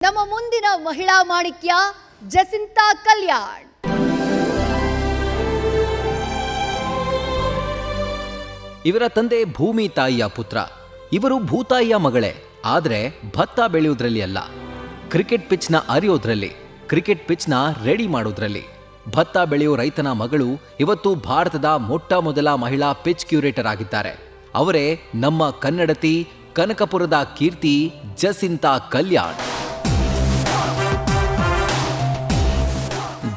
ನಮ್ಮ ಮುಂದಿನ ಮಹಿಳಾ ಮಾಣಿಕ್ಯ ಜಸಿಂತಾ ಕಲ್ಯಾಣ್. ಇವರ ತಂದೆ ಭೂಮಿ ತಾಯಿಯ ಪುತ್ರ. ಇವರು ಭೂತಾಯಿಯ ಮಗಳೇ, ಆದರೆ ಭತ್ತ ಬೆಳೆಯುವುದರಲ್ಲಿ ಅಲ್ಲ, ಕ್ರಿಕೆಟ್ ಪಿಚ್ನ ಅರಿಯೋದ್ರಲ್ಲಿ, ಕ್ರಿಕೆಟ್ ಪಿಚ್ನ ರೆಡಿ ಮಾಡೋದ್ರಲ್ಲಿ. ಭತ್ತ ಬೆಳೆಯೋ ರೈತನ ಮಗಳು ಇವತ್ತು ಭಾರತದ ಮೊಟ್ಟ ಮೊದಲ ಮಹಿಳಾ ಪಿಚ್ ಕ್ಯೂರೇಟರ್ ಆಗಿದ್ದಾರೆ. ಅವರೇ ನಮ್ಮ ಕನ್ನಡತಿ, ಕನಕಪುರದ ಕೀರ್ತಿ ಜಸಿಂತಾ ಕಲ್ಯಾಣ್.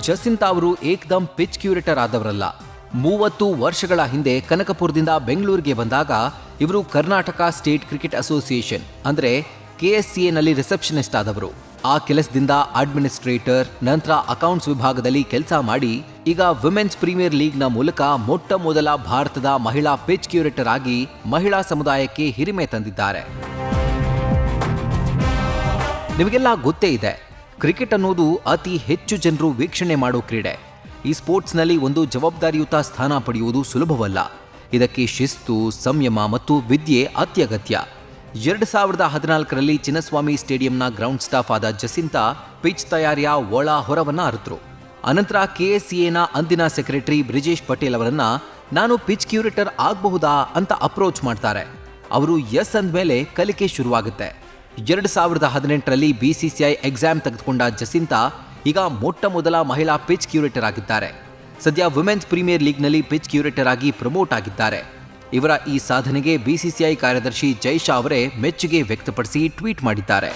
ಜಸಿಂತಾ ಅವರು ಏಕ್ದಮ್ ಪಿಚ್ ಕ್ಯೂರೇಟರ್ ಆದವರಲ್ಲ. 30 ವರ್ಷಗಳ ಹಿಂದೆ ಕನಕಪುರದಿಂದ ಬೆಂಗಳೂರಿಗೆ ಬಂದಾಗ ಇವರು ಕರ್ನಾಟಕ ಸ್ಟೇಟ್ ಕ್ರಿಕೆಟ್ ಅಸೋಸಿಯೇಷನ್ ಅಂದರೆ KSCAನಲ್ಲಿ ರಿಸೆಪ್ಷನಿಸ್ಟ್ ಆದವರು. ಆ ಕೆಲಸದಿಂದ ಅಡ್ಮಿನಿಸ್ಟ್ರೇಟರ್, ನಂತರ ಅಕೌಂಟ್ಸ್ ವಿಭಾಗದಲ್ಲಿ ಕೆಲಸ ಮಾಡಿ ಈಗ ವಿಮೆನ್ಸ್ ಪ್ರೀಮಿಯರ್ ಲೀಗ್ನ ಮೂಲಕ ಮೊಟ್ಟ ಮೊದಲ ಭಾರತದ ಮಹಿಳಾ ಪಿಚ್ ಕ್ಯೂರೇಟರ್ ಆಗಿ ಮಹಿಳಾ ಸಮುದಾಯಕ್ಕೆ ಹಿರಿಮೆ ತಂದಿದ್ದಾರೆ. ನಿಮಗೆಲ್ಲ ಗೊತ್ತೇ ಇದೆ, ಕ್ರಿಕೆಟ್ ಅನ್ನೋದು ಅತಿ ಹೆಚ್ಚು ಜನರು ವೀಕ್ಷಣೆ ಮಾಡೋ ಕ್ರೀಡೆ. ಈ ಸ್ಪೋರ್ಟ್ಸ್ನಲ್ಲಿ ಒಂದು ಜವಾಬ್ದಾರಿಯುತ ಸ್ಥಾನ ಪಡೆಯುವುದು ಸುಲಭವಲ್ಲ. ಇದಕ್ಕೆ ಶಿಸ್ತು, ಸಂಯಮ ಮತ್ತು ವಿದ್ಯೆ ಅತ್ಯಗತ್ಯ. 2014ರಲ್ಲಿ ಚಿನ್ನಸ್ವಾಮಿ ಸ್ಟೇಡಿಯಂನ ಗ್ರೌಂಡ್ ಸ್ಟಾಫ್ ಆದ ಜಸಿಂತಾ ಪಿಚ್ ತಯಾರಿಯ ಒಳ ಹೊರವನ್ನ ಅರಿತರು. ಅನಂತರ KSCAನ ಅಂದಿನ ಸೆಕ್ರೆಟರಿ ಬ್ರಿಜೇಶ್ ಪಟೇಲ್ ಅವರನ್ನ ನಾನು ಪಿಚ್ ಕ್ಯೂರೇಟರ್ ಆಗಬಹುದಾ ಅಂತ ಅಪ್ರೋಚ್ ಮಾಡ್ತಾರೆ. ಅವರು ಎಸ್ ಅಂದ್ಮೇಲೆ ಕಲಿಕೆ ಶುರುವಾಗುತ್ತೆ. 2018ರಲ್ಲಿ BCCI ಎಕ್ಸಾಮ್ ತೆಗೆದುಕೊಂಡ ಜಸಿಂತಾ ಈಗ ಮೊಟ್ಟ ಮೊದಲ ಮಹಿಳಾ ಪಿಚ್ ಕ್ಯೂರೇಟರ್ ಆಗಿದ್ದಾರೆ. ಸದ್ಯ ವಿಮೆನ್ಸ್ ಪ್ರೀಮಿಯರ್ ಲೀಗ್ನಲ್ಲಿ ಪಿಚ್ ಕ್ಯೂರೇಟರ್ ಆಗಿ ಪ್ರಮೋಟ್ ಆಗಿದ್ದಾರೆ. ಇವರ ಈ ಸಾಧನೆಗೆ BCCI ಕಾರ್ಯದರ್ಶಿ ಜೈಶಾ ಅವರೇ ಮೆಚ್ಚುಗೆ ವ್ಯಕ್ತಪಡಿಸಿ ಟ್ವೀಟ್ ಮಾಡಿದ್ದಾರೆ.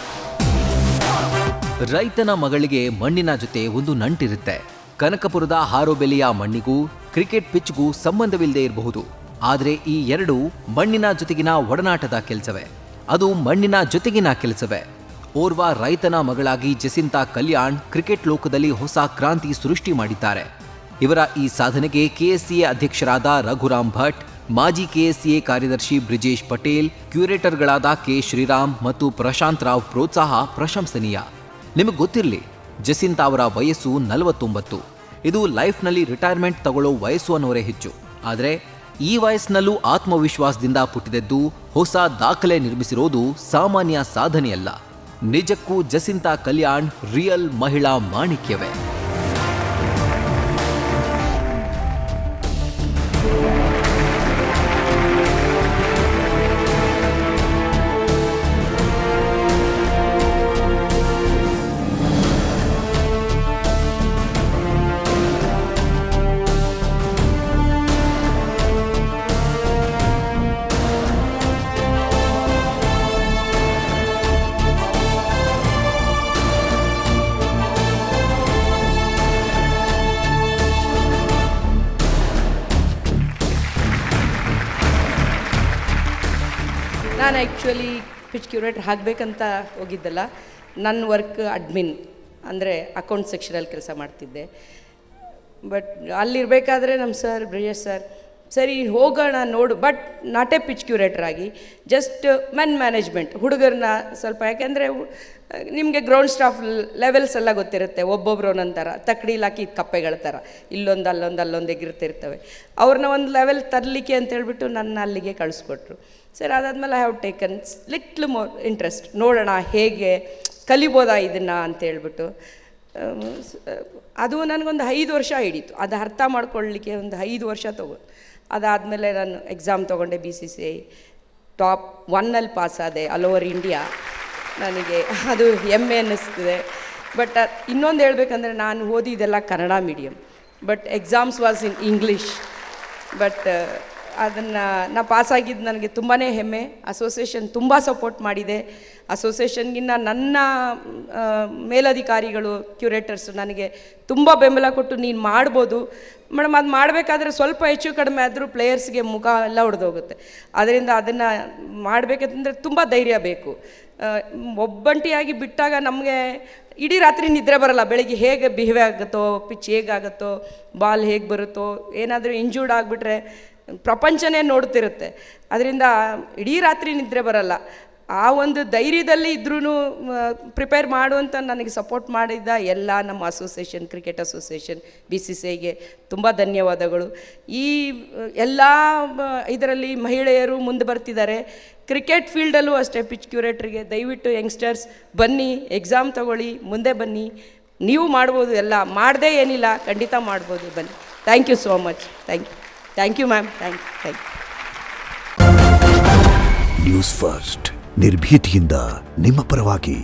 ರೈತನ ಮಗಳಿಗೆ ಮಣ್ಣಿನ ಜೊತೆ ಒಂದು ನಂಟಿರುತ್ತೆ. ಕನಕಪುರದ ಹಾರೋಬೆಲೆಯ ಮಣ್ಣಿಗೂ ಕ್ರಿಕೆಟ್ ಪಿಚ್ಗೂ ಸಂಬಂಧವಿಲ್ಲದೆ ಇರಬಹುದು, ಆದರೆ ಈ ಎರಡೂ ಮಣ್ಣಿನ ಜೊತೆಗಿನ ಒಡನಾಟದ ಕೆಲಸವೇ. ಅದು ಮಣ್ಣಿನ ಜೊತೆಗಿನ ಕೆಲಸವೇ. ಓರ್ವ ರೈತನ ಮಗಳಾಗಿ ಜಸಿಂತಾ ಕಲ್ಯಾಣ್ ಕ್ರಿಕೆಟ್ ಲೋಕದಲ್ಲಿ ಹೊಸ ಕ್ರಾಂತಿ ಸೃಷ್ಟಿ ಮಾಡಿದ್ದಾರೆ. ಇವರ ಈ ಸಾಧನೆಗೆ KSCA ಅಧ್ಯಕ್ಷರಾದ ರಘುರಾಮ್ ಭಟ್, ಮಾಜಿ KSCA ಕಾರ್ಯದರ್ಶಿ ಬ್ರಿಜೇಶ್ ಪಟೇಲ್, ಕ್ಯೂರೇಟರ್ಗಳಾದ K ಶ್ರೀರಾಮ್ ಮತ್ತು ಪ್ರಶಾಂತ್ ರಾವ್ ಪ್ರೋತ್ಸಾಹ ಪ್ರಶಂಸನೀಯ. ನಿಮಗೆ ಗೊತ್ತಿರಲಿ, ಜಸಿಂತಾ ಅವರ ವಯಸ್ಸು 49. ಇದು ಲೈಫ್ನಲ್ಲಿ ರಿಟೈರ್ಮೆಂಟ್ ತಗೊಳ್ಳೋ ವಯಸ್ಸು ಅನ್ನೋರೇ ಹೆಚ್ಚು. ಆದರೆ ಈ ವಯಸ್ಸಿನಲ್ಲೂ ಆತ್ಮವಿಶ್ವಾಸದಿಂದ ಪುಟ್ಟಿದೆದ್ದು ಹೊಸ ದಾಖಲೆ ನಿರ್ಮಿಸಿರೋದು ಸಾಮಾನ್ಯ ಸಾಧನೆಯಲ್ಲ. ನಿಜಕ್ಕೂ ಜಸಿಂತಾ ಕಲ್ಯಾಣ್ ರಿಯಲ್ ಮಹಿಳಾ ಮಾಣಿಕ್ಯವೇ. ನಾನು ಆ್ಯಕ್ಚುಲಿ ಪಿಚ್ ಕ್ಯೂರೇಟರ್ ಆಗಬೇಕಂತ ಹೋಗಿದ್ದಲ್ಲ. ನನ್ನ ವರ್ಕ್ ಅಡ್ಮಿನ್ ಅಂದರೆ ಅಕೌಂಟ್ ಸೆಕ್ಷನಲ್ಲಿ ಕೆಲಸ ಮಾಡ್ತಿದ್ದೆ. ಬಟ್ ಅಲ್ಲಿರಬೇಕಾದ್ರೆ ನಮ್ಮ ಸರ್ ಬ್ರಿಜೇಶ್ ಸರ್ ಸರಿ ಹೋಗೋಣ ನೋಡು, but not A pitch curator ಆಗಿ ಜಸ್ಟ್ ಮ್ಯಾನೇಜ್ಮೆಂಟ್ ಹುಡುಗರನ್ನ ಸ್ವಲ್ಪ, ಯಾಕೆಂದರೆ ನಿಮಗೆ ಗ್ರೌಂಡ್ ಸ್ಟಾಫ್ ಲೆವೆಲ್ಸ್ ಎಲ್ಲ ಗೊತ್ತಿರುತ್ತೆ, ಒಬ್ಬೊಬ್ರು ಒಂದೊಂಥರ ತಕ್ಕಡಿಲಿ ಹಾಕಿ ಕಪ್ಪೆಗಳ ಥರ ಇಲ್ಲೊಂದು ಅಲ್ಲೊಂದು ಎಗಿರ್ತಿರ್ತವೆ. ಅವ್ರನ್ನ ಒಂದು ಲೆವೆಲ್ ತರಲಿಕ್ಕೆ ಅಂತೇಳ್ಬಿಟ್ಟು ನನ್ನ ಅಲ್ಲಿಗೆ ಕಳಿಸ್ಕೊಟ್ರು. ಸರ್ ಅದಾದಮೇಲೆ I have taken little more interest, ನೋಡೋಣ ಹೇಗೆ ಕಲಿಬೋದಾ ಇದನ್ನು ಅಂತೇಳ್ಬಿಟ್ಟು. ಅದು ನನಗೊಂದು 5 ವರ್ಷ ಹಿಡೀತು, ಅದು ಅರ್ಥ ಮಾಡ್ಕೊಳ್ಳಲಿಕ್ಕೆ ಒಂದು 5 ವರ್ಷ ಅದಾದಮೇಲೆ ನಾನು ಎಕ್ಸಾಮ್ ತೊಗೊಂಡೆ, BCCI ಟಾಪ್ 1ನಲ್ಲಿ ಪಾಸ್ ಆದೆ ಆಲ್ ಓವರ್ ಇಂಡಿಯಾ. ನನಗೆ ಅದು ಹೆಮ್ಮೆ ಅನ್ನಿಸ್ತಿದೆ. ಬಟ್ ಇನ್ನೊಂದು ಹೇಳ್ಬೇಕಂದ್ರೆ ನಾನು ಓದಿದ್ದೆಲ್ಲ Kannada medium, but exams was in English. But ಅದನ್ನು ನಾ ಪಾಸಾಗಿದ್ದು ನನಗೆ ತುಂಬಾ ಹೆಮ್ಮೆ. ಅಸೋಸಿಯೇಷನ್ ತುಂಬ ಸಪೋರ್ಟ್ ಮಾಡಿದೆ. ಅಸೋಸಿಯೇಷನ್ಗಿನ್ನ ನನ್ನ ಮೇಲಧಿಕಾರಿಗಳು, ಕ್ಯೂರೇಟರ್ಸು ನನಗೆ ತುಂಬ ಬೆಂಬಲ ಕೊಟ್ಟು ನೀನು ಮಾಡ್ಬೋದು ಮೇಡಮ್, ಅದು ಮಾಡಬೇಕಾದ್ರೆ ಸ್ವಲ್ಪ ಹೆಚ್ಚು ಕಡಿಮೆ ಆದರೂ ಪ್ಲೇಯರ್ಸ್ಗೆ ಮುಖ ಎಲ್ಲ ಹೊಡೆದೋಗುತ್ತೆ. ಅದರಿಂದ ಅದನ್ನು ಮಾಡಬೇಕಂತಂದರೆ ತುಂಬ ಧೈರ್ಯ ಬೇಕು. ಒಬ್ಬಂಟಿಯಾಗಿ ಬಿಟ್ಟಾಗ ನಮಗೆ ಇಡೀ ರಾತ್ರಿ ನಿದ್ರೆ ಬರಲ್ಲ. ಬೆಳಗ್ಗೆ ಹೇಗೆ ಬಿಹೇವ್ ಆಗುತ್ತೋ, ಪಿಚ್ ಹೇಗಾಗುತ್ತೋ, ಬಾಲ್ ಹೇಗೆ ಬರುತ್ತೋ, ಏನಾದರೂ ಇಂಜೂರ್ಡ್ ಆಗಿಬಿಟ್ರೆ ಪ್ರಪಂಚನೇ ನೋಡ್ತಿರುತ್ತೆ. ಅದರಿಂದ ಇಡೀ ರಾತ್ರಿ ನಿದ್ರೆ ಬರಲ್ಲ. ಆ ಒಂದು ಧೈರ್ಯದಲ್ಲಿ ಇದ್ರೂ ಪ್ರಿಪೇರ್ ಮಾಡುವಂತ ನನಗೆ ಸಪೋರ್ಟ್ ಮಾಡಿದ ಎಲ್ಲ ನಮ್ಮ ಅಸೋಸಿಯೇಷನ್, ಕ್ರಿಕೆಟ್ ಅಸೋಸಿಯೇಷನ್, BCCIಗೆ ತುಂಬ ಧನ್ಯವಾದಗಳು. ಈ ಎಲ್ಲ ಇದರಲ್ಲಿ ಮಹಿಳೆಯರು ಮುಂದೆ ಬರ್ತಿದ್ದಾರೆ. ಕ್ರಿಕೆಟ್ ಫೀಲ್ಡಲ್ಲೂ ಅಷ್ಟೇ ಪಿಚ್ ಕ್ಯೂರೇಟ್ರಿಗೆ ದಯವಿಟ್ಟು ಯಂಗ್ಸ್ಟರ್ಸ್ ಬನ್ನಿ, ಎಕ್ಸಾಮ್ ತಗೊಳ್ಳಿ, ಮುಂದೆ ಬನ್ನಿ, ನೀವು ಮಾಡ್ಬೋದು, ಎಲ್ಲ ಮಾಡದೇ ಏನಿಲ್ಲ, ಖಂಡಿತ ಮಾಡ್ಬೋದು, ಬನ್ನಿ. Thank you so much. Thank you ma'am. Thank you. News First ನಿರ್ಭೀತಿಯಿಂದ ನಿಮ್ಮ ಪರವಾಗಿ.